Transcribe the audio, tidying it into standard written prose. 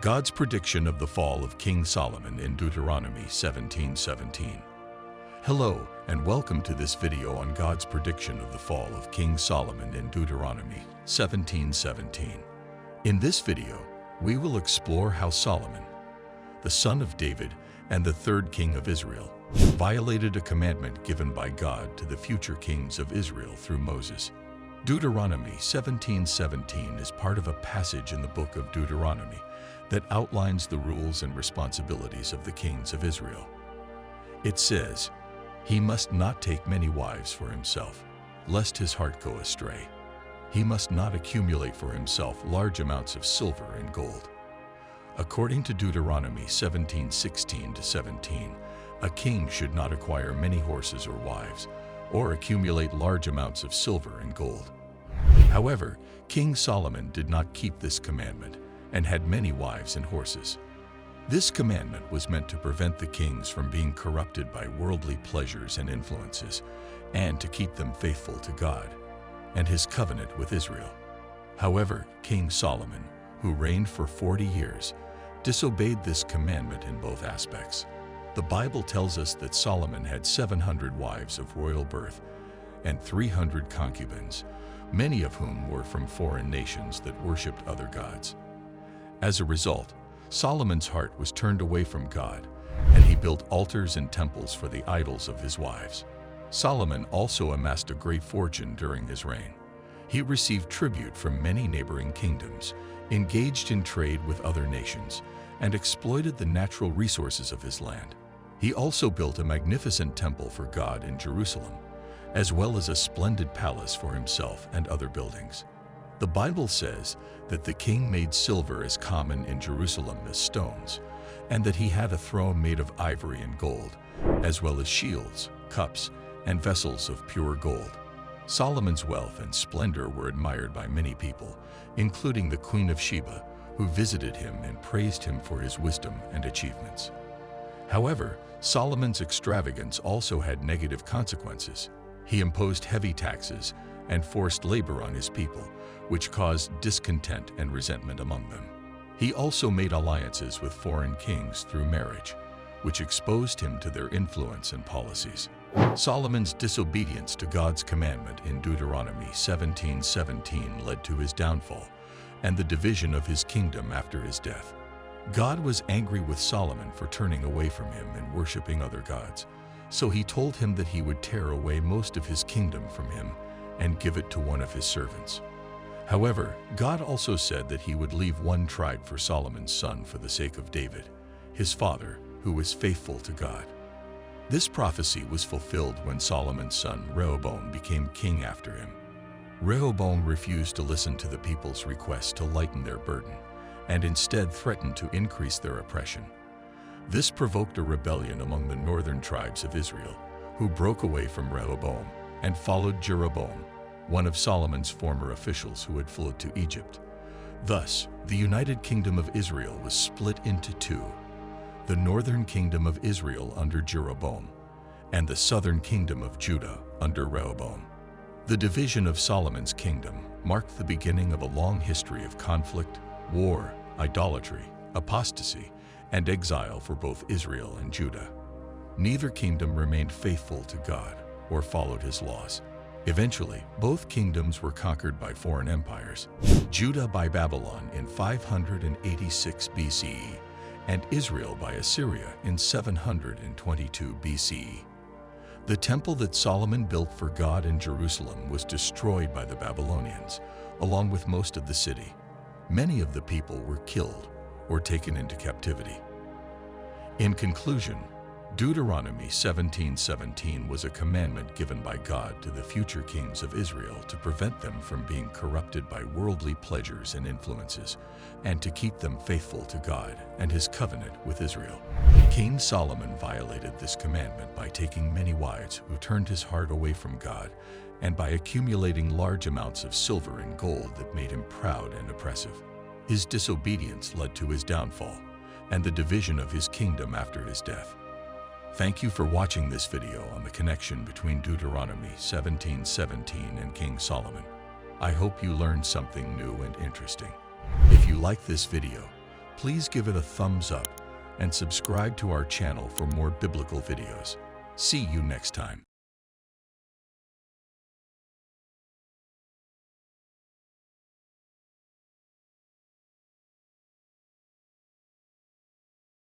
God's prediction of the fall of King Solomon in Deuteronomy 17:17. Hello, and welcome to this video on God's prediction of the fall of King Solomon in Deuteronomy 17:17. In this video, we will explore how Solomon, the son of David and the third king of Israel, violated a commandment given by God to the future kings of Israel through Moses. Deuteronomy 17:17 is part of a passage in the book of Deuteronomy that outlines the rules and responsibilities of the kings of Israel. It says, "He must not take many wives for himself, lest his heart go astray. He must not accumulate for himself large amounts of silver and gold." According to Deuteronomy 17:16-17, a king should not acquire many horses or wives, or accumulate large amounts of silver and gold. However, King Solomon did not keep this commandment and had many wives and horses. This commandment was meant to prevent the kings from being corrupted by worldly pleasures and influences, and to keep them faithful to God and his covenant with Israel. However, King Solomon, who reigned for 40 years, disobeyed this commandment in both aspects. The Bible tells us that Solomon had 700 wives of royal birth and 300 concubines, many of whom were from foreign nations that worshipped other gods. As a result, Solomon's heart was turned away from God, and he built altars and temples for the idols of his wives. Solomon also amassed a great fortune during his reign. He received tribute from many neighboring kingdoms, engaged in trade with other nations, and exploited the natural resources of his land. He also built a magnificent temple for God in Jerusalem, as well as a splendid palace for himself and other buildings. The Bible says that the king made silver as common in Jerusalem as stones, and that he had a throne made of ivory and gold, as well as shields, cups, and vessels of pure gold. Solomon's wealth and splendor were admired by many people, including the Queen of Sheba, who visited him and praised him for his wisdom and achievements. However, Solomon's extravagance also had negative consequences. He imposed heavy taxes and forced labor on his people, which caused discontent and resentment among them. He also made alliances with foreign kings through marriage, which exposed him to their influence and policies. Solomon's disobedience to God's commandment in Deuteronomy 17:17 led to his downfall and the division of his kingdom after his death. God was angry with Solomon for turning away from him and worshiping other gods, so he told him that he would tear away most of his kingdom from him and give it to one of his servants. However, God also said that he would leave one tribe for Solomon's son for the sake of David, his father, who was faithful to God. This prophecy was fulfilled when Solomon's son Rehoboam became king after him. Rehoboam refused to listen to the people's request to lighten their burden, and instead threatened to increase their oppression. This provoked a rebellion among the northern tribes of Israel, who broke away from Rehoboam and followed Jeroboam, one of Solomon's former officials who had fled to Egypt. Thus, the United Kingdom of Israel was split into two: the northern kingdom of Israel under Jeroboam, and the southern kingdom of Judah under Rehoboam. The division of Solomon's kingdom marked the beginning of a long history of conflict, war, idolatry, apostasy, and exile for both Israel and Judah. Neither kingdom remained faithful to God or followed his laws. Eventually, both kingdoms were conquered by foreign empires: Judah by Babylon in 586 BCE, and Israel by Assyria in 722 BCE. The temple that Solomon built for God in Jerusalem was destroyed by the Babylonians, along with most of the city. Many of the people were killed or taken into captivity. In conclusion, Deuteronomy 17:17 was a commandment given by God to the future kings of Israel to prevent them from being corrupted by worldly pleasures and influences, and to keep them faithful to God and his covenant with Israel. King Solomon violated this commandment by taking many wives who turned his heart away from God, and by accumulating large amounts of silver and gold that made him proud and oppressive. His disobedience led to his downfall and the division of his kingdom after his death. Thank you for watching this video on the connection between Deuteronomy 17:17 and King Solomon. I hope you learned something new and interesting. If you like this video, please give it a thumbs up and subscribe to our channel for more biblical videos. See you next time.